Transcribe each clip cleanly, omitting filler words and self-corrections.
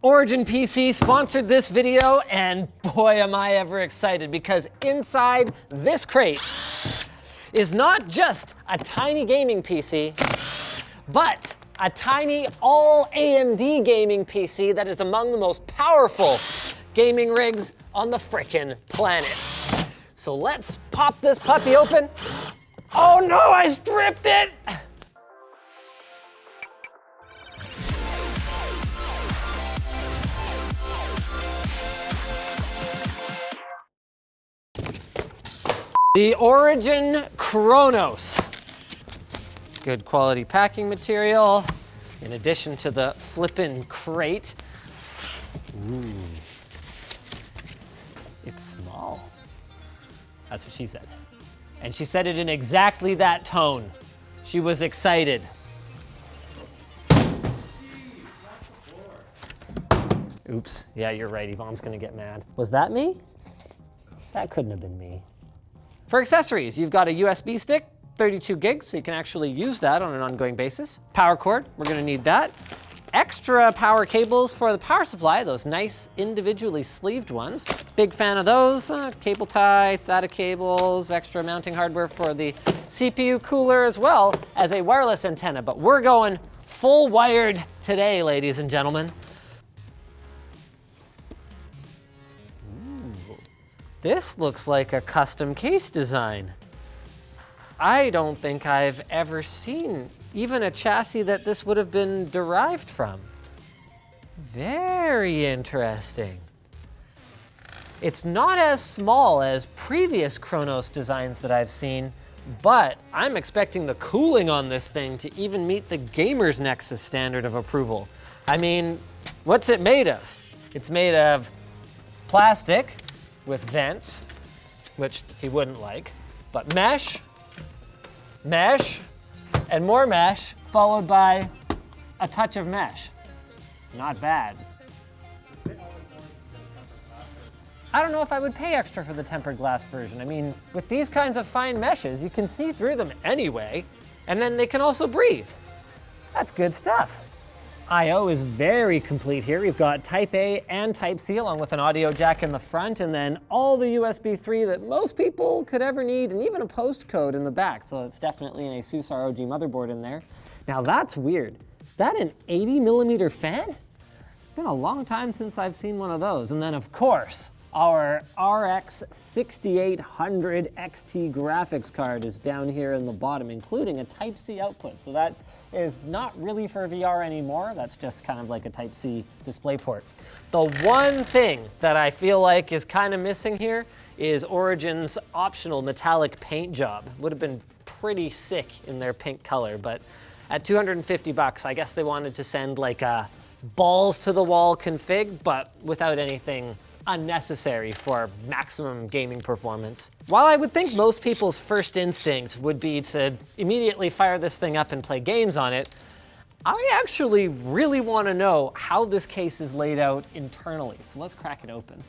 OriginPC sponsored this video, and boy am I ever excited, because inside this crate is not just a tiny gaming PC, but a tiny all AMD gaming PC that is among the most powerful gaming rigs on the frickin' planet. So let's pop this puppy open. Oh no, I stripped it! The Origin CHRONOS. Good quality packing material, in addition to the flippin' crate. Ooh. It's small. That's what she said. And she said it in exactly that tone. She was excited. Oops, yeah, you're right, Yvonne's gonna get mad. Was that me? That couldn't have been me. For accessories, you've got a USB stick, 32 gigs, so you can actually use that on an ongoing basis. Power cord, we're gonna need that. Extra power cables for the power supply, those nice individually sleeved ones. Big fan of those. Cable tie, SATA cables, extra mounting hardware for the CPU cooler, as well as a wireless antenna. But we're going full wired today, ladies and gentlemen. Ooh. This looks like a custom case design. I don't think I've ever seen even a chassis that this would have been derived from. Very interesting. It's not as small as previous CHRONOS designs that I've seen, but I'm expecting the cooling on this thing to even meet the Gamer's Nexus standard of approval. I mean, what's it made of? It's made of plastic with vents, which he wouldn't like, but mesh, and more mesh, followed by a touch of mesh. Not bad. I don't know if I would pay extra for the tempered glass version. I mean, with these kinds of fine meshes, you can see through them anyway, and then they can also breathe. That's good stuff. I/O is very complete here. We've got Type A and Type C, along with an audio jack in the front, and then all the USB 3 that most people could ever need, and even a postcode in the back. So it's definitely an ASUS ROG motherboard in there. Now that's weird. Is that an 80mm fan? It's been a long time since I've seen one of those. And then of course, our RX 6800 XT graphics card is down here in the bottom, including a Type C output. So that is not really for VR anymore. That's just kind of like a Type C display port. The one thing that I feel like is kind of missing here is Origin's optional metallic paint job. Would have been pretty sick in their pink color, but at 250 bucks, I guess they wanted to send like a balls to the wall config, but without anything unnecessary for maximum gaming performance. While I would think most people's first instinct would be to immediately fire this thing up and play games on it, I actually really want to know how this case is laid out internally. So let's crack it open.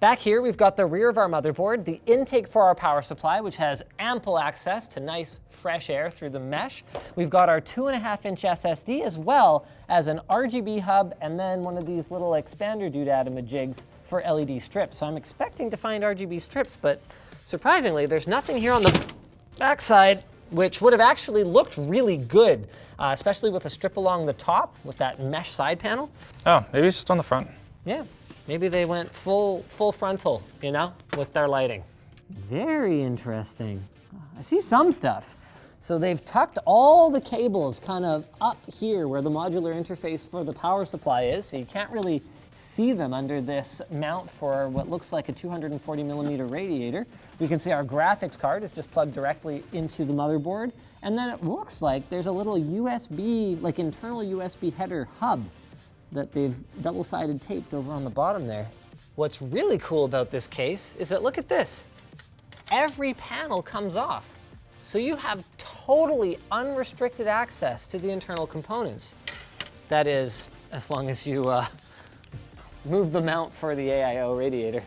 Back here, we've got the rear of our motherboard, the intake for our power supply, which has ample access to nice, fresh air through the mesh. We've got our 2.5-inch SSD, as well as an RGB hub, and then one of these little expander doodad jigs for LED strips. So I'm expecting to find RGB strips, but surprisingly, there's nothing here on the backside, which would have actually looked really good, especially with a strip along the top with that mesh side panel. Oh, maybe it's just on the front. Yeah. Maybe they went full frontal, you know, with their lighting. Very interesting. I see some stuff. So they've tucked all the cables kind of up here where the modular interface for the power supply is, so you can't really see them under this mount for what looks like a 240mm radiator. We can see our graphics card is just plugged directly into the motherboard, and then it looks like there's a little USB, like internal USB header hub that they've double-sided taped over on the bottom there. What's really cool about this case is that look at this. Every panel comes off. So you have totally unrestricted access to the internal components. That is, as long as you move the mount for the AIO radiator.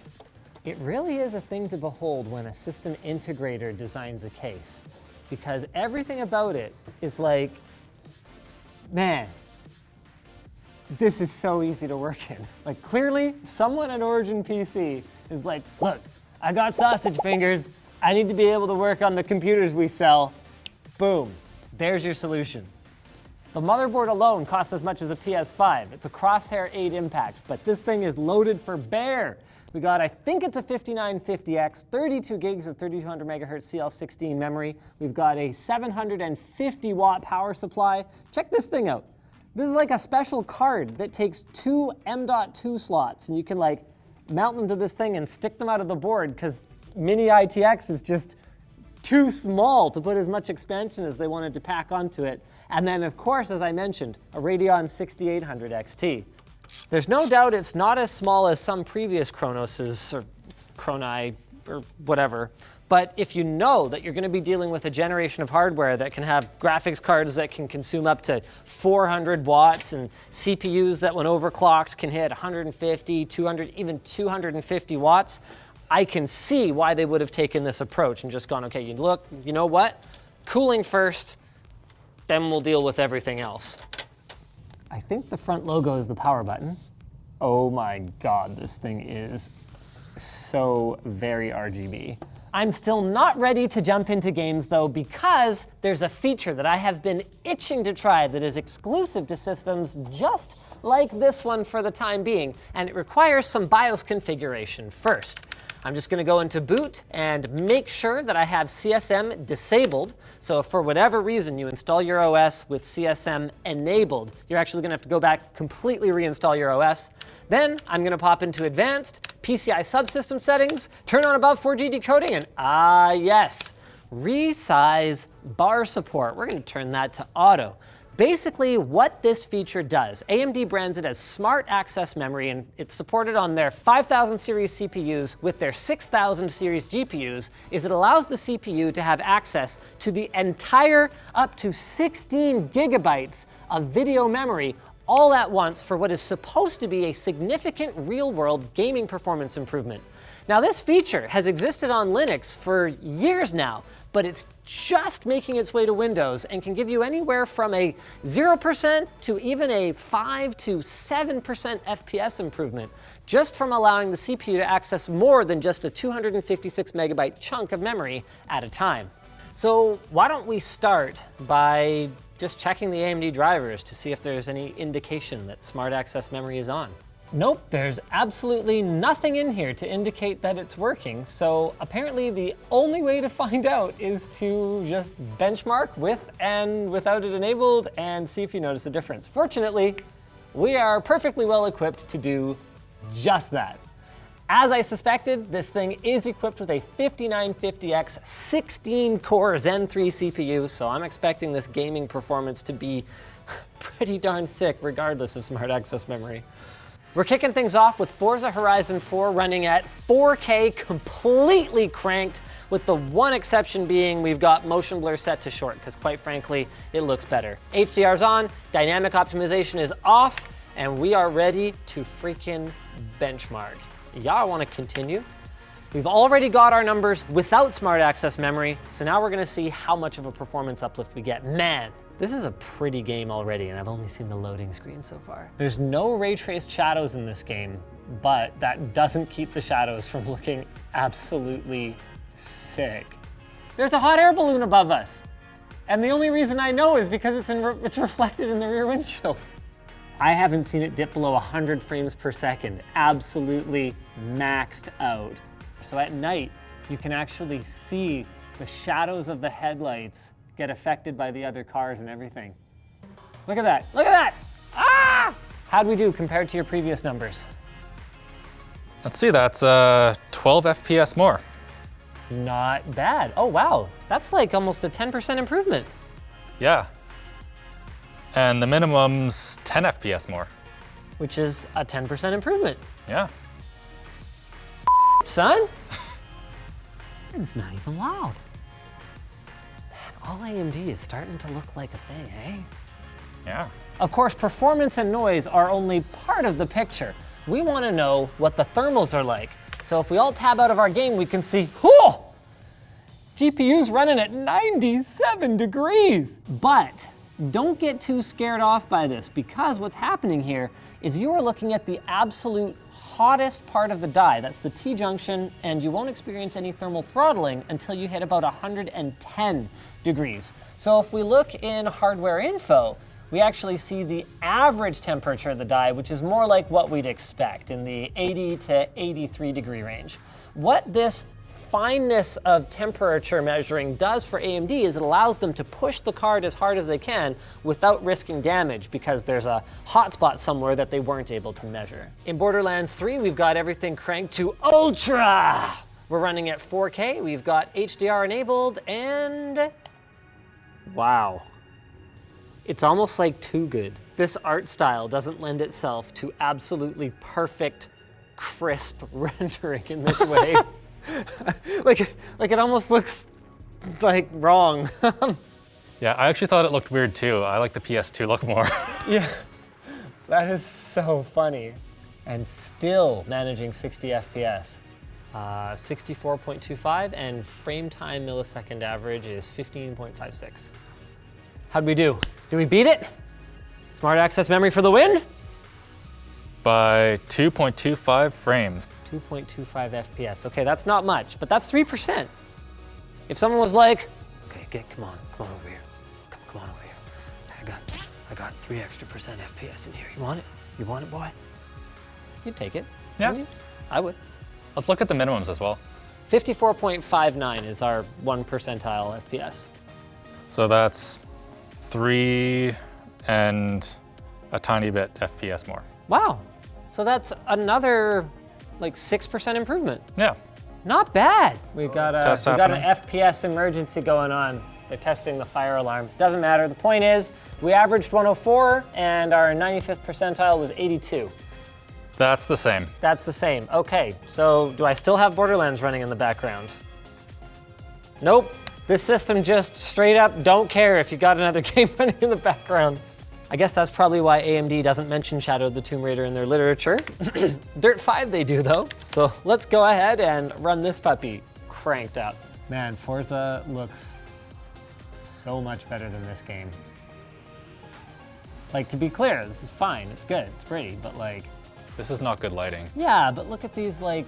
It really is a thing to behold when a system integrator designs a case, because everything about it is like, man, This is so easy to work in. Like, clearly, someone at OriginPC is like, look, I got sausage fingers. I need to be able to work on the computers we sell. Boom, there's your solution. The motherboard alone costs as much as a PS5. It's a Crosshair 8 Impact, but this thing is loaded for bear. We got, I think it's a 5950X, 32 gigs of 3200 megahertz CL16 memory. We've got a 750 watt power supply. Check this thing out. This is like a special card that takes 2 M.2 slots, and you can like mount them to this thing and stick them out of the board, because Mini ITX is just too small to put as much expansion as they wanted to pack onto it. And then, of course, as I mentioned, a Radeon 6800 XT. There's no doubt it's not as small as some previous Chronoses or Chroni or whatever, but if you know that you're going to be dealing with a generation of hardware that can have graphics cards that can consume up to 400 watts and CPUs that when overclocked can hit 150, 200, even 250 watts, I can see why they would have taken this approach and just gone, okay, you know what? Cooling first, then we'll deal with everything else. I think the front logo is the power button. Oh my God, this thing is so very RGB. I'm still not ready to jump into games though, because there's a feature that I have been itching to try that is exclusive to systems just like this one for the time being, and it requires some BIOS configuration first. I'm just gonna go into boot and make sure that I have CSM disabled. So if for whatever reason you install your OS with CSM enabled, you're actually gonna have to go back, completely reinstall your OS. Then I'm gonna pop into advanced, PCI subsystem settings, turn on above 4G decoding, and yes, resize bar support. We're gonna turn that to auto. Basically, what this feature does, AMD brands it as Smart Access Memory, and it's supported on their 5000 series CPUs with their 6000 series GPUs, is it allows the CPU to have access to the entire up to 16 gigabytes of video memory all at once for what is supposed to be a significant real-world gaming performance improvement. Now, this feature has existed on Linux for years now, but it's just making its way to Windows and can give you anywhere from a 0% to even a 5 to 7% FPS improvement, just from allowing the CPU to access more than just a 256 megabyte chunk of memory at a time. So why don't we start by just checking the AMD drivers to see if there's any indication that Smart Access Memory is on. Nope, there's absolutely nothing in here to indicate that it's working, so apparently the only way to find out is to just benchmark with and without it enabled and see if you notice a difference. Fortunately, we are perfectly well equipped to do just that. As I suspected, this thing is equipped with a 5950X 16-core Zen 3 CPU, so I'm expecting this gaming performance to be pretty darn sick regardless of Smart Access Memory. We're kicking things off with Forza Horizon 4 running at 4K, completely cranked, with the one exception being we've got motion blur set to short, because quite frankly, it looks better. HDR's on, dynamic optimization is off, and we are ready to freaking benchmark. Y'all wanna continue? We've already got our numbers without Smart Access Memory, so now we're gonna see how much of a performance uplift we get. Man, this is a pretty game already, and I've only seen the loading screen so far. There's no ray traced shadows in this game, but that doesn't keep the shadows from looking absolutely sick. There's a hot air balloon above us, and the only reason I know is because it's reflected in the rear windshield. I haven't seen it dip below 100 frames per second, absolutely maxed out. So at night, you can actually see the shadows of the headlights get affected by the other cars and everything. Look at that, look at that! Ah! How'd we do compared to your previous numbers? Let's see, that's 12 FPS more. Not bad. Oh wow, that's like almost a 10% improvement. Yeah. And the minimum's 10 FPS more. Which is a 10% improvement. Yeah. Son? It's not even loud. All AMD is starting to look like a thing, eh? Yeah. Of course, performance and noise are only part of the picture. We want to know what the thermals are like. So if we all tab out of our game, we can see, whoa! GPU's running at 97 degrees. But don't get too scared off by this, because what's happening here is you are looking at the absolute hottest part of the die. That's the T-junction, and you won't experience any thermal throttling until you hit about 110 degrees. So if we look in hardware info, we actually see the average temperature of the die, which is more like what we'd expect in the 80 to 83 degree range. What this fineness of temperature measuring does for AMD is it allows them to push the card as hard as they can without risking damage, because there's a hotspot somewhere that they weren't able to measure. In Borderlands 3, we've got everything cranked to Ultra. We're running at 4K, we've got HDR enabled, and wow. It's almost like too good. This art style doesn't lend itself to absolutely perfect, crisp rendering in this way. like it almost looks like wrong. Yeah, I actually thought it looked weird too. I like the PS2 look more. Yeah, that is so funny. And still managing 60 FPS. 64.25, and frame time millisecond average is 15.56. How'd we do? Did we beat it? Smart access memory for the win? By 2.25 frames. 2.25 FPS. Okay, that's not much, but that's 3%. If someone was like, okay, come on over here. Come on over here. I got 3 extra percent FPS in here. You want it? You want it, boy? You'd take it. Yeah. Wouldn't you? I would. Let's look at the minimums as well. 54.59 is our 1 percentile FPS. So that's 3 and a tiny bit FPS more. Wow. So that's another like 6% improvement. Yeah. Not bad. We've got an happening. FPS emergency going on. They're testing the fire alarm. Doesn't matter. The point is, we averaged 104 and our 95th percentile was 82. That's the same. That's the same. Okay, so do I still have Borderlands running in the background? Nope. This system just straight up don't care if you got another game running in the background. I guess that's probably why AMD doesn't mention Shadow of the Tomb Raider in their literature. Dirt 5 they do though. So let's go ahead and run this puppy cranked up. Man, Forza looks so much better than this game. Like, to be clear, this is fine, it's good, it's pretty, but like... This is not good lighting. Yeah, but look at these like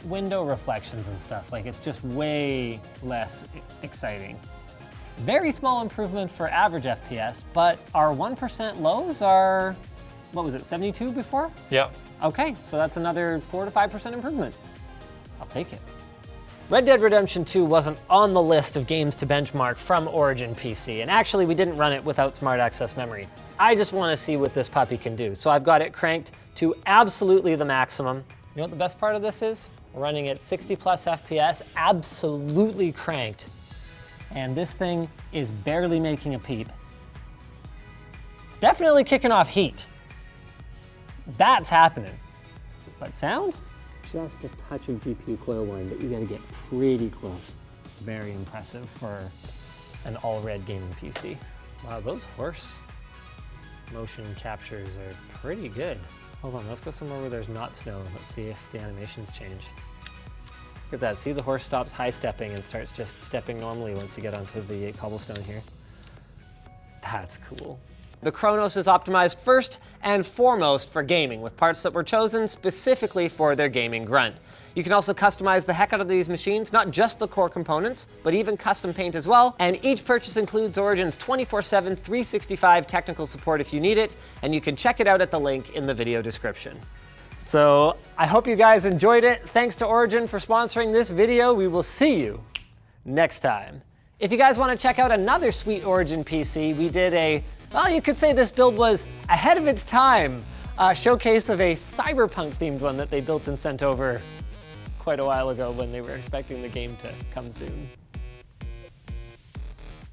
window reflections and stuff. Like, it's just way less exciting. Very small improvement for average FPS, but our 1% lows are, what was it, 72 before? Yeah. Okay, so that's another 4 to 5% improvement. I'll take it. Red Dead Redemption 2 wasn't on the list of games to benchmark from OriginPC, and actually we didn't run it without Smart Access Memory. I just want to see what this puppy can do, so I've got it cranked to absolutely the maximum. You know what the best part of this is? We're running at 60 plus FPS, absolutely cranked. And this thing is barely making a peep. It's definitely kicking off heat. That's happening. But sound? Just a touch of GPU coil whine, but you gotta get pretty close. Very impressive for an all-red gaming PC. Wow, those horse motion captures are pretty good. Hold on, let's go somewhere where there's not snow. Let's see if the animations change. Look at that, see the horse stops high stepping and starts just stepping normally once you get onto the cobblestone here. That's cool. The CHRONOS is optimized first and foremost for gaming, with parts that were chosen specifically for their gaming grunt. You can also customize the heck out of these machines, not just the core components, but even custom paint as well. And each purchase includes Origin's 24/7, 365 technical support if you need it, and you can check it out at the link in the video description. So I hope you guys enjoyed it. Thanks to Origin for sponsoring this video. We will see you next time. If you guys want to check out another sweet Origin PC, we did a, well, you could say this build was ahead of its time. A showcase of a cyberpunk themed one that they built and sent over quite a while ago when they were expecting the game to come soon.